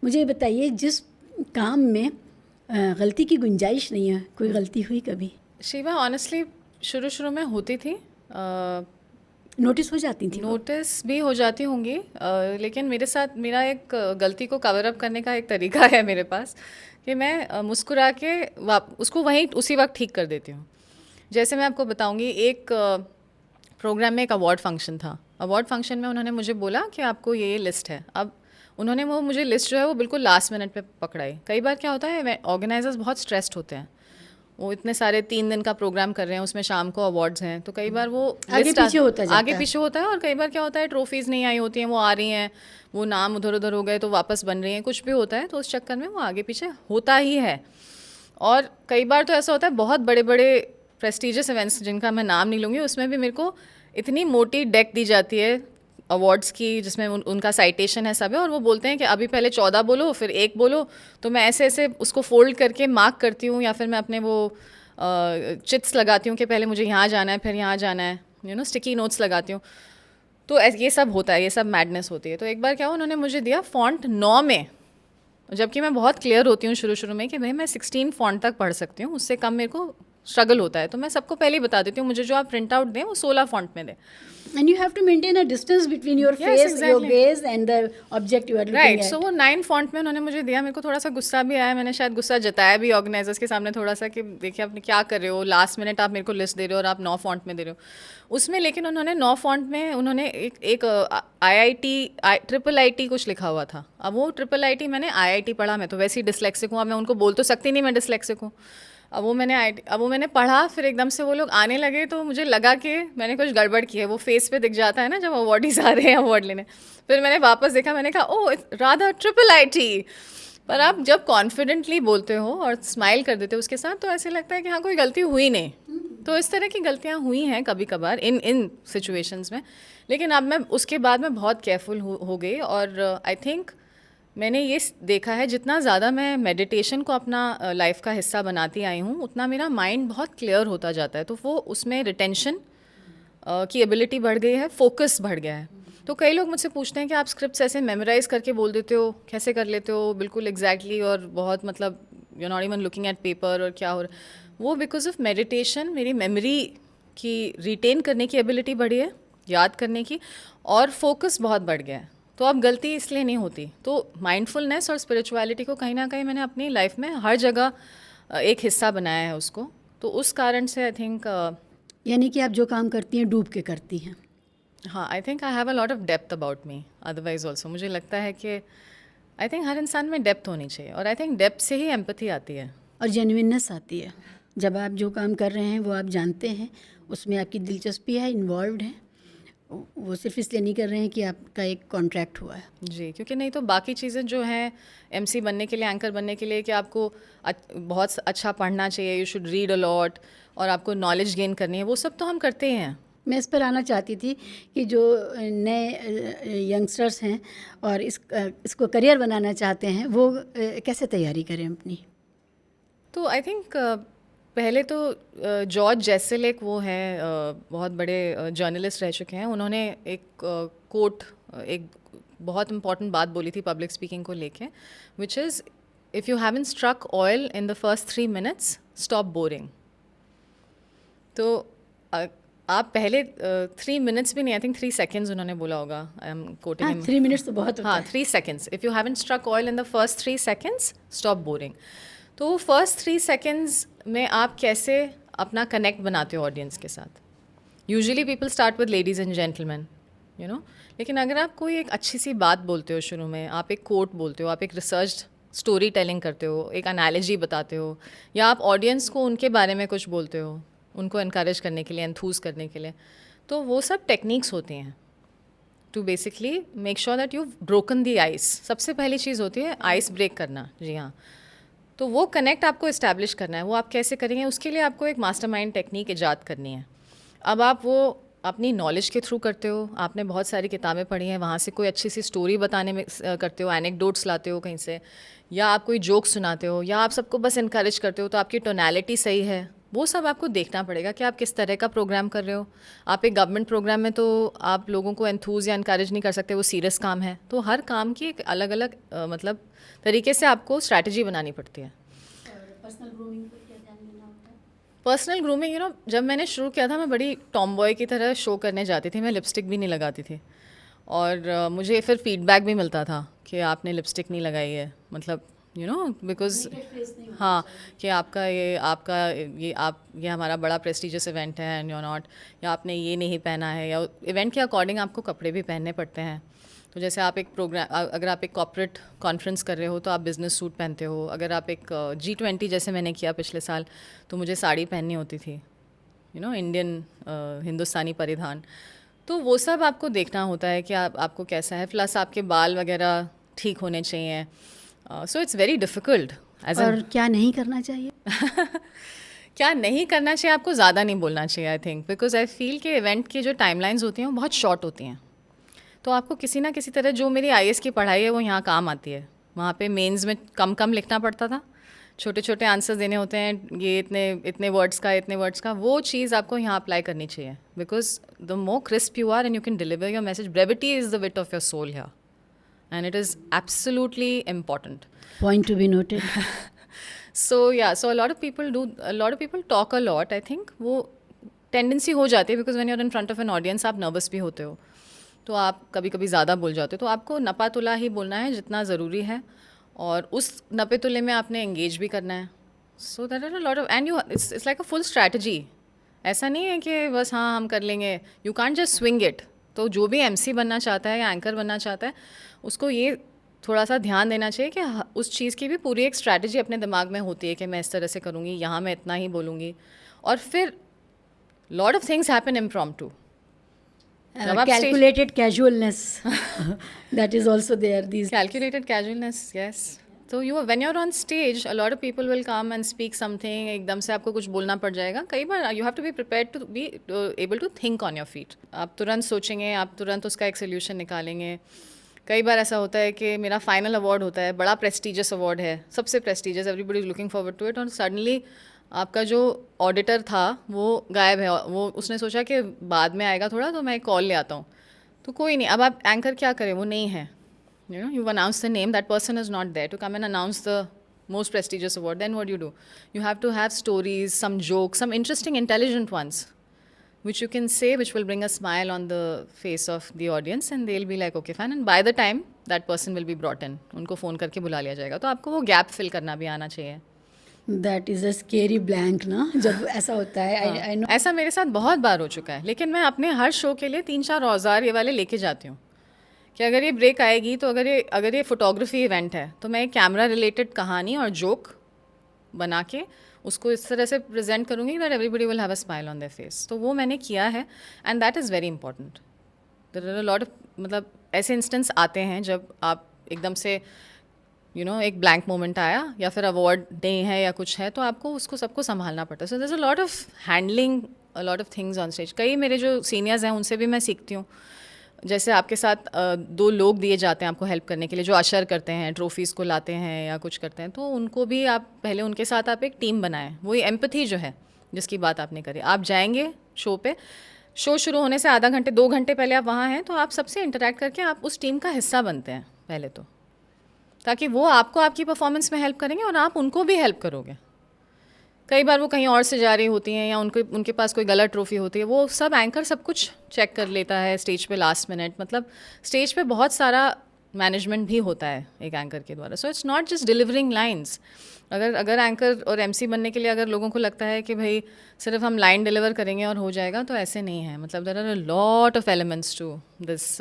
मुझे बताइए, जिस काम में गलती की गुंजाइश नहीं है, कोई गलती हुई कभी? शिवा ऑनेस्टली शुरू शुरू में होती थी, नोटिस हो जाती थी वो? नोटिस भी हो जाती होंगी, लेकिन मेरे साथ मेरा एक गलती को कवर अप करने का एक तरीका है मेरे पास कि मैं मुस्कुरा के उसको वहीं उसी वक्त ठीक कर देती हूँ। जैसे मैं आपको बताऊँगी, एक प्रोग्राम में एक अवार्ड फंक्शन था। अवार्ड फंक्शन में उन्होंने मुझे बोला कि आपको ये लिस्ट है। अब उन्होंने वो मुझे लिस्ट जो है वो बिल्कुल लास्ट मिनट पे पकड़ाई। कई बार क्या होता है, ऑर्गेनाइजर्स बहुत स्ट्रेस्ड होते हैं, वो इतने सारे 3 दिन का प्रोग्राम कर रहे हैं, उसमें शाम को अवार्ड्स हैं, तो कई बार वो आगे पीछे होता जाता आगे पीछे होता है। और कई बार क्या होता है, ट्रॉफीज़ नहीं आई होती हैं, वो आ रही हैं, वो नाम उधर उधर हो गए तो वापस बन रही हैं, कुछ भी होता है, तो उस चक्कर में वो आगे पीछे होता ही है। और कई बार तो ऐसा होता है, बहुत बड़े बड़े प्रेस्टिजियस इवेंट्स जिनका मैं नाम नहीं लूँगी, उसमें भी मेरे को इतनी मोटी डेक दी जाती है अवार्ड्स की, जिसमें उनका साइटेशन है सब है, और वो बोलते हैं कि अभी पहले 14 बोलो फिर 1 बोलो। तो मैं ऐसे ऐसे उसको फोल्ड करके मार्क करती हूँ, या फिर मैं अपने वो चिट्स लगाती हूँ कि पहले मुझे यहाँ जाना है फिर यहाँ जाना है, स्टिकी नोट्स लगाती हूँ। तो ये सब होता है, ये सब मैडनेस होती है। तो एक बार क्या हुआ, उन्होंने मुझे दिया फॉन्ट 9 में, जबकि मैं बहुत क्लियर होती हूँ शुरू शुरू में कि भाई मैं 16 फॉन्ट तक पढ़ सकती हूँ, उससे कम मेरे को स्ट्रगल होता है। तो मैं सबको पहले ही बता देती हूँ, मुझे जो आप प्रिंट आउट दें वो 16 फॉन्ट में दें। And you have to maintain a distance between your Yes, face, your exactly. gaze and the object you are looking right, at. सो वो 9 फॉन्ट में उन्होंने मुझे दिया। मेरे को थोड़ा सा गुस्सा भी आया, मैंने शायद गुस्सा जताया भी ऑर्गेनाइजर्स के सामने थोड़ा सा कि देखिए आपने क्या कर रहे हो, लास्ट मिनट आप मेरे को लिस्ट दे रहे हो और आप 9 फॉन्ट में दे रहे हो उसमें। लेकिन उन्होंने 9 फॉन्ट में उन्होंने एक IIT IIIT कुछ लिखा हुआ था। अब वो IIIT मैंने IIT पढ़ा, मैं तो वैसे ही डिसलेक्सिक हूँ, अब मैं उनको बोल तो सकती नहीं मैं डिसलेक्सिक हूँ। अब वो मैंने पढ़ा, फिर एकदम से वो लोग आने लगे तो मुझे लगा कि मैंने कुछ गड़बड़ की है। वो फेस पे दिख जाता है ना जब अवार्डीज आ रहे हैं अवार्ड लेने। फिर मैंने वापस देखा, मैंने कहा ओ राधा IIIT। पर आप जब कॉन्फिडेंटली बोलते हो और स्माइल कर देते हो उसके साथ, तो ऐसे लगता है कि हाँ कोई गलती हुई नहीं। तो इस तरह की गलतियाँ हुई हैं कभी कभार इन सिचुएशंस में। लेकिन अब मैं उसके बाद मैं बहुत केयरफुल हो गई। और आई थिंक मैंने ये देखा है, जितना ज़्यादा मैं मेडिटेशन को अपना लाइफ का हिस्सा बनाती आई हूँ, उतना मेरा माइंड बहुत क्लियर होता जाता है। तो वो उसमें रिटेंशन की एबिलिटी बढ़ गई है, फोकस बढ़ गया है। तो कई लोग मुझसे पूछते हैं कि आप स्क्रिप्ट्स ऐसे मेमोराइज़ करके बोल देते हो, कैसे कर लेते हो बिल्कुल एग्जैक्टली, और बहुत मतलब you not even looking at paper और क्या हो रहा है। वो बिकॉज ऑफ मेडिटेशन मेरी मेमोरी की रिटेन करने की एबिलिटी बढ़ी है, याद करने की, और फोकस बहुत बढ़ गया है। तो अब गलती इसलिए नहीं होती। तो माइंडफुलनेस और स्पिरिचुअलिटी को कहीं ना कहीं मैंने अपनी लाइफ में हर जगह एक हिस्सा बनाया है उसको। तो उस कारण से आई थिंक यानी कि आप जो काम करती हैं डूब के करती हैं। हाँ, I think I have a lot of depth about me. Otherwise also मुझे लगता है कि आई थिंक हर इंसान में डेप्थ होनी चाहिए, और आई थिंक डेप्थ से ही एम्पैथी आती है और जेन्युइननेस आती है। जब आप जो काम कर रहे हैं वो आप जानते हैं, उसमें आपकी दिलचस्पी है, इन्वॉल्व है, वो सिर्फ इसलिए नहीं कर रहे हैं कि आपका एक कॉन्ट्रैक्ट हुआ है। जी। क्योंकि नहीं तो बाकी चीज़ें जो हैं MC बनने के लिए, एंकर बनने के लिए, कि आपको बहुत अच्छा पढ़ना चाहिए, you should read a lot, और आपको नॉलेज गेन करनी है, वो सब तो हम करते ही हैं। मैं इस पर आना चाहती थी कि जो नए यंगस्टर्स हैं और इसको करियर बनाना चाहते हैं, वो कैसे तैयारी करें अपनी? तो आई थिंक पहले तो जॉर्ज जेसेल एक वो हैं, बहुत बड़े जर्नलिस्ट रह चुके हैं। उन्होंने एक कोट, एक बहुत इंपॉर्टेंट बात बोली थी पब्लिक स्पीकिंग को लेके, which is if you haven't struck oil in the first 3 minutes stop boring. तो आप पहले 3 minutes भी नहीं, आई थिंक 3 seconds उन्होंने बोला होगा, I am quoting him. 3 minutes तो बहुत होता हाँ, है। 3 seconds, if you haven't struck oil in the first 3 seconds stop boring. तो फर्स्ट 3 seconds में आप कैसे अपना कनेक्ट बनाते हो ऑडियंस के साथ। Usually people start with ladies and gentleman, you know. लेकिन अगर आप कोई एक अच्छी सी बात बोलते हो शुरू में, आप एक कोट बोलते हो, आप एक रिसर्च स्टोरी टेलिंग करते हो, एक एनालॉजी बताते हो, या आप ऑडियंस को उनके बारे में कुछ बोलते हो, उनको इनकरेज करने के लिए, एंथूज करने के लिए, तो वो सब टेक्निक्स होती हैं to basically make sure that you broken the ice. सबसे पहली चीज़ होती है आइस ब्रेक करना। जी हाँ। तो वो कनेक्ट आपको इस्टेब्लिश करना है। वो आप कैसे करेंगे, उसके लिए आपको एक मास्टरमाइंड टेक्निक ईजाद करनी है। अब आप वो अपनी नॉलेज के थ्रू करते हो, आपने बहुत सारी किताबें पढ़ी हैं, वहाँ से कोई अच्छी सी स्टोरी बताने में करते हो, एनेक्डोट्स लाते हो कहीं से, या आप कोई जोक सुनाते हो, या आप सबको बस इनकरेज करते हो, तो आपकी टोनैलिटी सही है, वो सब आपको देखना पड़ेगा कि आप किस तरह का प्रोग्राम कर रहे हो। आप एक गवर्नमेंट प्रोग्राम में तो आप लोगों को एंथूज या इनकरेज नहीं कर सकते, वो सीरियस काम है। तो हर काम की एक अलग अलग मतलब तरीके से आपको स्ट्रैटेजी बनानी पड़ती है। पर्सनल ग्रूमिंग पर क्या ध्यान देना होता है? पर्सनल ग्रूमिंग जब मैंने शुरू किया था मैं बड़ी टॉम बॉय की तरह शो करने जाती थी, मैं लिपस्टिक भी नहीं लगाती थी और मुझे फिर फीडबैक भी मिलता था कि आपने लिपस्टिक नहीं लगाई है, मतलब बिकॉज हाँ कि ये हमारा बड़ा प्रेस्टिजियस इवेंट है एंड यू नॉट, या आपने ये नहीं पहना है, या इवेंट के अकॉर्डिंग आपको कपड़े भी पहनने पड़ते हैं। तो जैसे आप एक प्रोग्राम, अगर आप एक कॉर्पोरेट कॉन्फ्रेंस कर रहे हो तो आप बिज़नेस सूट पहनते हो। अगर आप एक G20 जैसे मैंने किया पिछले साल तो मुझे साड़ी पहननी होती थी, इंडियन हिंदुस्तानी परिधान। तो वो सब आपको देखना होता है कि आपको कैसा है, प्लस आपके बाल वगैरह ठीक होने चाहिए। सो इट्स वेरी डिफ़िकल्ट और क्या नहीं करना चाहिए? क्या नहीं करना चाहिए, आपको ज़्यादा नहीं बोलना चाहिए I think, because I feel कि इवेंट की जो टाइमलाइंस होती हैं वो बहुत शॉर्ट होती हैं। तो आपको किसी ना किसी तरह, जो मेरी IAS की पढ़ाई है वो यहाँ काम आती है। वहाँ पे मेंस में कम कम लिखना पड़ता था, छोटे छोटे आंसर्स देने होते हैं, ये इतने इतने वर्ड्स का, वो चीज़ आपको यहाँ अप्लाई करनी चाहिए। Because the more crisp you are and you can deliver your message, brevity is the wit of your soul here and it is absolutely important. Point to be noted. So a lot of people talk a lot. I think वो tendency हो जाती है because when you're in front of an audience आप nervous भी होते हो, तो आप कभी कभी ज़्यादा बोल जाते हो। तो आपको नपा तुला ही बोलना है जितना ज़रूरी है, और उस नपे तुले में आपने engage भी करना है। So there are a lot of, and it's like a full strategy. ऐसा नहीं है कि बस हाँ हम कर लेंगे, you can't just swing it. तो जो भी MC बनना चाहता है या एंकर बनना चाहता है उसको ये थोड़ा सा ध्यान देना चाहिए कि उस चीज़ की भी पूरी एक स्ट्रैटेजी अपने दिमाग में होती है कि मैं इस तरह से करूँगी, यहाँ मैं इतना ही बोलूँगी। और फिर lot of things happen impromptu. Calculated casualness that is also there. These Calculated casualness, yes. तो when you're on stage, a lot of people will come and speak something, एकदम से आपको कुछ बोलना पड़ जाएगा। कई बार you have to be prepared to be able to think on your feet. आप तुरंत सोचेंगे, आप तुरंत उसका एक सोल्यूशन निकालेंगे। कई बार ऐसा होता है कि मेरा फाइनल अवार्ड होता है, बड़ा प्रेस्टिजियस अवार्ड है, सबसे prestigious, everybody is looking forward to it, और सडनली आपका जो ऑडिटर था वो गायब है, वो उसने सोचा कि बाद में आएगा थोड़ा तो मैं कॉल ले आता हूँ। तो कोई नहीं, अब आप एंकर क्या करें, वो नहीं है, you announce the name, that person is not there to come and announce the most prestigious award. Then what do? You have to have stories, some jokes, some interesting, intelligent ones, which you can say, which will bring a smile on the face of the audience, and they'll be like, okay, fine. And by the time that person will be brought in, उनको phone करके बुला लिया जाएगा। तो आपको वो gap fill करना भी आना चाहिए। That is a scary blank ना, जब ऐसा होता है। I know. ऐसा मेरे साथ बहुत बार हो चुका है, लेकिन मैं अपने हर शो के लिए 3-4 औजार ये वाले लेके जाती हूँ कि अगर ये ब्रेक आएगी तो अगर ये फोटोग्राफी इवेंट है तो मैं एक कैमरा रिलेटेड कहानी और जोक बना के उसको इस तरह से प्रेजेंट करूँगी that everybody will have a smile on their face. तो वो मैंने किया है and that is very important. There are a lot of, मतलब ऐसे इंस्टेंस आते हैं जब आप एकदम से एक ब्लैंक मोमेंट आया या फिर अवार्ड डे है या कुछ है, तो आपको उसको सबको संभालना पड़ता है। So there is a lot of handling a lot of things on stage. कई मेरे जो सीनियर्स हैं उनसे भी मैं सीखती हूँ। जैसे आपके साथ 2 लोग दिए जाते हैं आपको हेल्प करने के लिए, जो अशर करते हैं, ट्रॉफीज़ को लाते हैं या कुछ करते हैं, तो उनको भी आप पहले उनके साथ आप एक टीम बनाएं। वही एम्पैथी जो है जिसकी बात आपने करी, आप जाएंगे शो पे, शो शुरू होने से आधा घंटे 2 घंटे पहले आप वहाँ हैं, तो आप सबसे इंटरेक्ट करके आप उस टीम का हिस्सा बनते हैं पहले तो, ताकि वो आपको आपकी परफॉर्मेंस में हेल्प करेंगे और आप उनको भी हेल्प करोगे। कई बार वो कहीं और से जा रही होती हैं या उनके पास कोई गलत ट्रॉफी होती है, वो सब एंकर सब कुछ चेक कर लेता है स्टेज पे लास्ट मिनट। मतलब स्टेज पे बहुत सारा मैनेजमेंट भी होता है एक एंकर के द्वारा। So it's not just delivering lines. अगर एंकर और MC बनने के लिए अगर लोगों को लगता है कि भाई सिर्फ हम लाइन डिलीवर करेंगे और हो जाएगा, तो ऐसे नहीं है। मतलब there are a lot of elements to this